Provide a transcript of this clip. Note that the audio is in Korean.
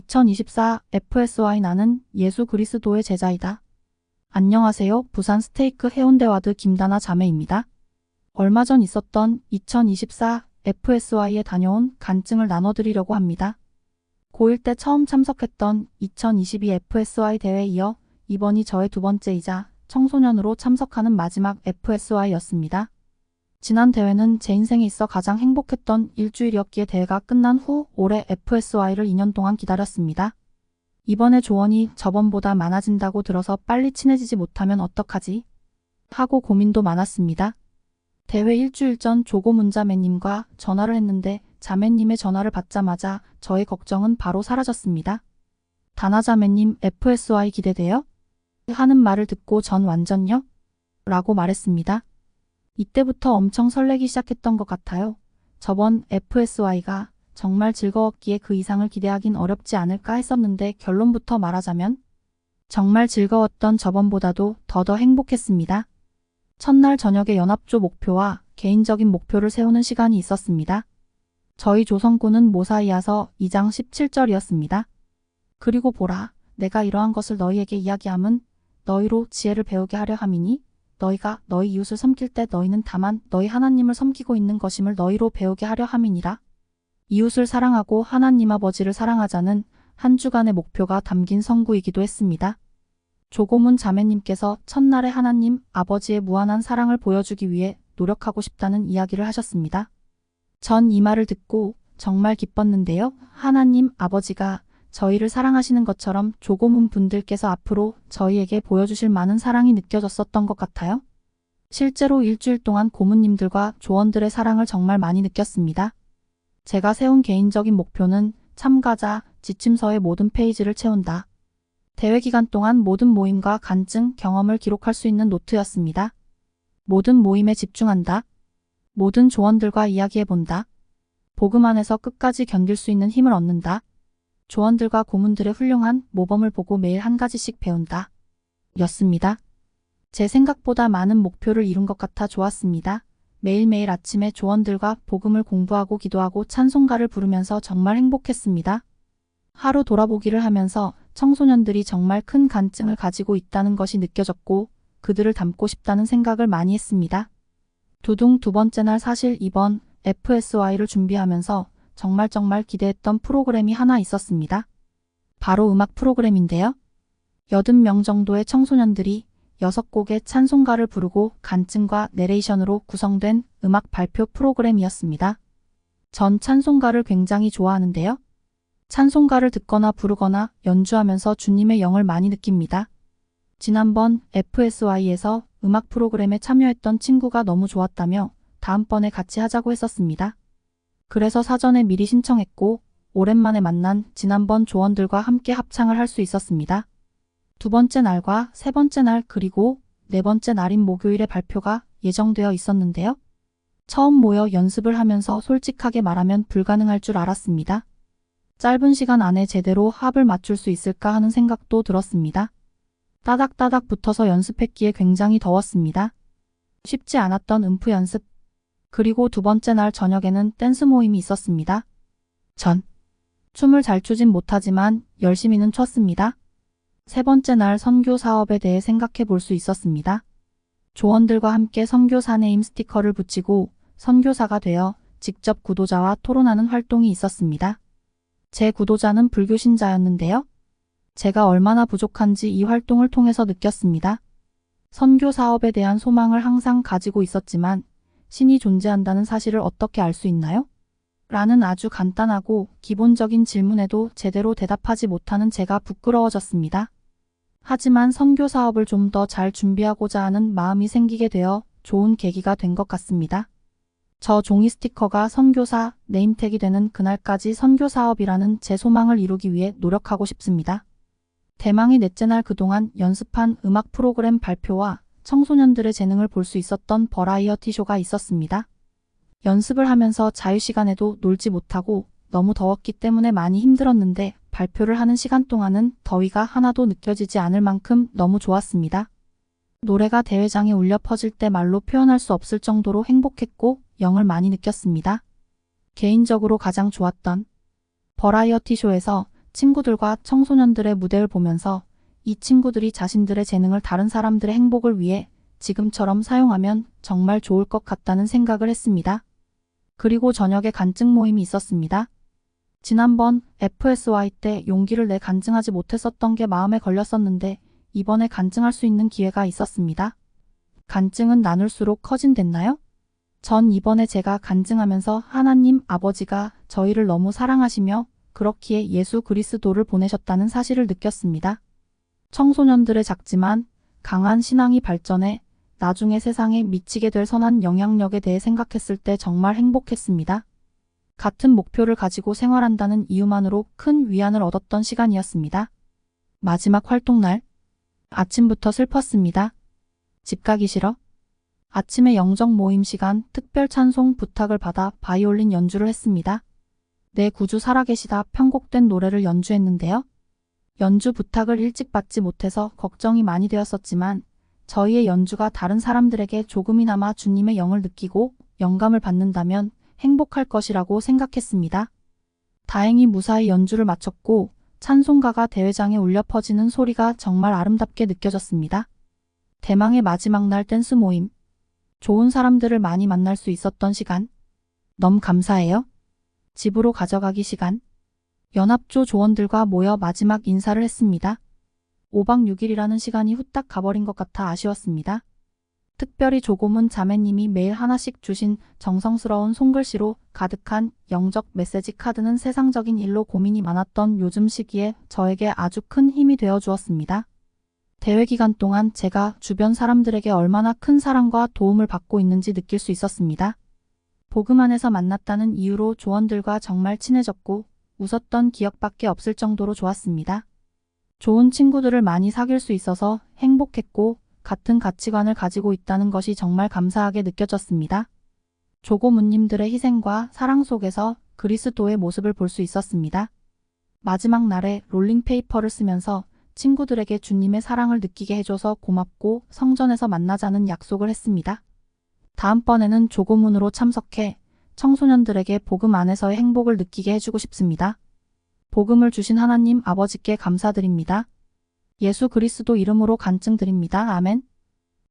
2024 FSY 나는 예수 그리스도의 제자이다. 안녕하세요. 부산 스테이크 해운대와드 김다나 자매입니다. 얼마 전 있었던 2024 FSY에 다녀온 간증을 나눠드리려고 합니다. 고1 때 처음 참석했던 2022 FSY 대회에 이어 이번이 저의 두 번째이자 청소년으로 참석하는 마지막 FSY였습니다. 지난 대회는 제 인생에 있어 가장 행복했던 일주일이었기에 대회가 끝난 후 올해 FSY를 2년 동안 기다렸습니다. 이번에 조언이 저번보다 많아진다고 들어서 빨리 친해지지 못하면 어떡하지? 하고 고민도 많았습니다. 대회 일주일 전 조고문 자매님과 전화를 했는데 자매님의 전화를 받자마자 저의 걱정은 바로 사라졌습니다. 다나 자매님 FSY 기대돼요? 하는 말을 듣고 전 완전요? 라고 말했습니다. 이때부터 엄청 설레기 시작했던 것 같아요. 저번 FSY가 정말 즐거웠기에 그 이상을 기대하긴 어렵지 않을까 했었는데 결론부터 말하자면 정말 즐거웠던 저번보다도 더더 행복했습니다. 첫날 저녁에 연합조 목표와 개인적인 목표를 세우는 시간이 있었습니다. 저희 조성구는 모사이아서 2장 17절이었습니다. 그리고 보라, 내가 이러한 것을 너희에게 이야기함은 너희로 지혜를 배우게 하려 함이니 너희가 너희 이웃을 섬길 때 너희는 다만 너희 하나님을 섬기고 있는 것임을 너희로 배우게 하려 함이니라. 이웃을 사랑하고 하나님 아버지를 사랑하자는 한 주간의 목표가 담긴 성구이기도 했습니다. 조고문 자매님께서 첫날에 하나님 아버지의 무한한 사랑을 보여주기 위해 노력하고 싶다는 이야기를 하셨습니다. 전 이 말을 듣고 정말 기뻤는데요. 하나님 아버지가 저희를 사랑하시는 것처럼 조고문 분들께서 앞으로 저희에게 보여주실 많은 사랑이 느껴졌었던 것 같아요. 실제로 일주일 동안 고문님들과 조원들의 사랑을 정말 많이 느꼈습니다. 제가 세운 개인적인 목표는 참가자 지침서의 모든 페이지를 채운다. 대회 기간 동안 모든 모임과 간증, 경험을 기록할 수 있는 노트였습니다. 모든 모임에 집중한다. 모든 조원들과 이야기해본다. 복음 안에서 끝까지 견딜 수 있는 힘을 얻는다. 조원들과 고문들의 훌륭한 모범을 보고 매일 한 가지씩 배운다. 였습니다. 제 생각보다 많은 목표를 이룬 것 같아 좋았습니다. 매일매일 아침에 조원들과 복음을 공부하고 기도하고 찬송가를 부르면서 정말 행복했습니다. 하루 돌아보기를 하면서 청소년들이 정말 큰 간증을 가지고 있다는 것이 느껴졌고 그들을 닮고 싶다는 생각을 많이 했습니다. 두둥 두 번째 날 사실 이번 FSY를 준비하면서 정말 기대했던 프로그램이 하나 있었습니다. 바로 음악 프로그램인데요. 80명 정도의 청소년들이 6곡의 찬송가를 부르고 간증과 내레이션으로 구성된 음악 발표 프로그램이었습니다. 전 찬송가를 굉장히 좋아하는데요. 찬송가를 듣거나 부르거나 연주하면서 주님의 영을 많이 느낍니다. 지난번 FSY에서 음악 프로그램에 참여했던 친구가 너무 좋았다며 다음번에 같이 하자고 했었습니다. 그래서 사전에 미리 신청했고 오랜만에 만난 지난번 조원들과 함께 합창을 할 수 있었습니다. 두 번째 날과 세 번째 날 그리고 네 번째 날인 목요일에 발표가 예정되어 있었는데요. 처음 모여 연습을 하면서 솔직하게 말하면 불가능할 줄 알았습니다. 짧은 시간 안에 제대로 합을 맞출 수 있을까 하는 생각도 들었습니다. 따닥따닥 붙어서 연습했기에 굉장히 더웠습니다. 쉽지 않았던 음프 연습. 그리고 두 번째 날 저녁에는 댄스 모임이 있었습니다. 전 춤을 잘 추진 못하지만 열심히는 췄습니다. 세 번째 날 선교 사업에 대해 생각해 볼 수 있었습니다. 조원들과 함께 선교사 네임 스티커를 붙이고 선교사가 되어 직접 구도자와 토론하는 활동이 있었습니다. 제 구도자는 불교 신자였는데요. 제가 얼마나 부족한지 이 활동을 통해서 느꼈습니다. 선교 사업에 대한 소망을 항상 가지고 있었지만 신이 존재한다는 사실을 어떻게 알 수 있나요? 라는 아주 간단하고 기본적인 질문에도 제대로 대답하지 못하는 제가 부끄러워졌습니다. 하지만 선교 사업을 좀 더 잘 준비하고자 하는 마음이 생기게 되어 좋은 계기가 된 것 같습니다. 저 종이 스티커가 선교사 네임택이 되는 그날까지 선교 사업이라는 제 소망을 이루기 위해 노력하고 싶습니다. 대망의 넷째 날 그동안 연습한 음악 프로그램 발표와 청소년들의 재능을 볼 수 있었던 버라이어티 쇼가 있었습니다. 연습을 하면서 자유시간에도 놀지 못하고 너무 더웠기 때문에 많이 힘들었는데 발표를 하는 시간 동안은 더위가 하나도 느껴지지 않을 만큼 너무 좋았습니다. 노래가 대회장에 울려 퍼질 때 말로 표현할 수 없을 정도로 행복했고 영을 많이 느꼈습니다. 개인적으로 가장 좋았던 버라이어티 쇼에서 친구들과 청소년들의 무대를 보면서 이 친구들이 자신들의 재능을 다른 사람들의 행복을 위해 지금처럼 사용하면 정말 좋을 것 같다는 생각을 했습니다. 그리고 저녁에 간증 모임이 있었습니다. 지난번 FSY 때 용기를 내 간증하지 못했었던 게 마음에 걸렸었는데 이번에 간증할 수 있는 기회가 있었습니다. 간증은 나눌수록 커진댔나요? 전 이번에 제가 간증하면서 하나님 아버지가 저희를 너무 사랑하시며 그렇기에 예수 그리스도를 보내셨다는 사실을 느꼈습니다. 청소년들의 작지만 강한 신앙이 발전해 나중에 세상에 미치게 될 선한 영향력에 대해 생각했을 때 정말 행복했습니다. 같은 목표를 가지고 생활한다는 이유만으로 큰 위안을 얻었던 시간이었습니다. 마지막 활동날. 아침부터 슬펐습니다. 집 가기 싫어? 아침에 영적 모임 시간 특별 찬송 부탁을 받아 바이올린 연주를 했습니다. 내 구주 살아계시다 편곡된 노래를 연주했는데요. 연주 부탁을 일찍 받지 못해서 걱정이 많이 되었었지만 저희의 연주가 다른 사람들에게 조금이나마 주님의 영을 느끼고 영감을 받는다면 행복할 것이라고 생각했습니다. 다행히 무사히 연주를 마쳤고 찬송가가 대회장에 울려 퍼지는 소리가 정말 아름답게 느껴졌습니다. 대망의 마지막 날 댄스 모임. 좋은 사람들을 많이 만날 수 있었던 시간. 너무 감사해요. 집으로 가져가기 시간. 연합조 조원들과 모여 마지막 인사를 했습니다. 5박 6일이라는 시간이 후딱 가버린 것 같아 아쉬웠습니다. 특별히 조고문 자매님이 매일 하나씩 주신 정성스러운 손글씨로 가득한 영적 메시지 카드는 세상적인 일로 고민이 많았던 요즘 시기에 저에게 아주 큰 힘이 되어 주었습니다. 대회 기간 동안 제가 주변 사람들에게 얼마나 큰 사랑과 도움을 받고 있는지 느낄 수 있었습니다. 복음 안에서 만났다는 이유로 조원들과 정말 친해졌고 웃었던 기억밖에 없을 정도로 좋았습니다. 좋은 친구들을 많이 사귈 수 있어서 행복했고 같은 가치관을 가지고 있다는 것이 정말 감사하게 느껴졌습니다. 조고문님들의 희생과 사랑 속에서 그리스도의 모습을 볼 수 있었습니다. 마지막 날에 롤링페이퍼를 쓰면서 친구들에게 주님의 사랑을 느끼게 해줘서 고맙고 성전에서 만나자는 약속을 했습니다. 다음번에는 조고문으로 참석해 청소년들에게 복음 안에서의 행복을 느끼게 해주고 싶습니다. 복음을 주신 하나님 아버지께 감사드립니다. 예수 그리스도 이름으로 간증드립니다. 아멘.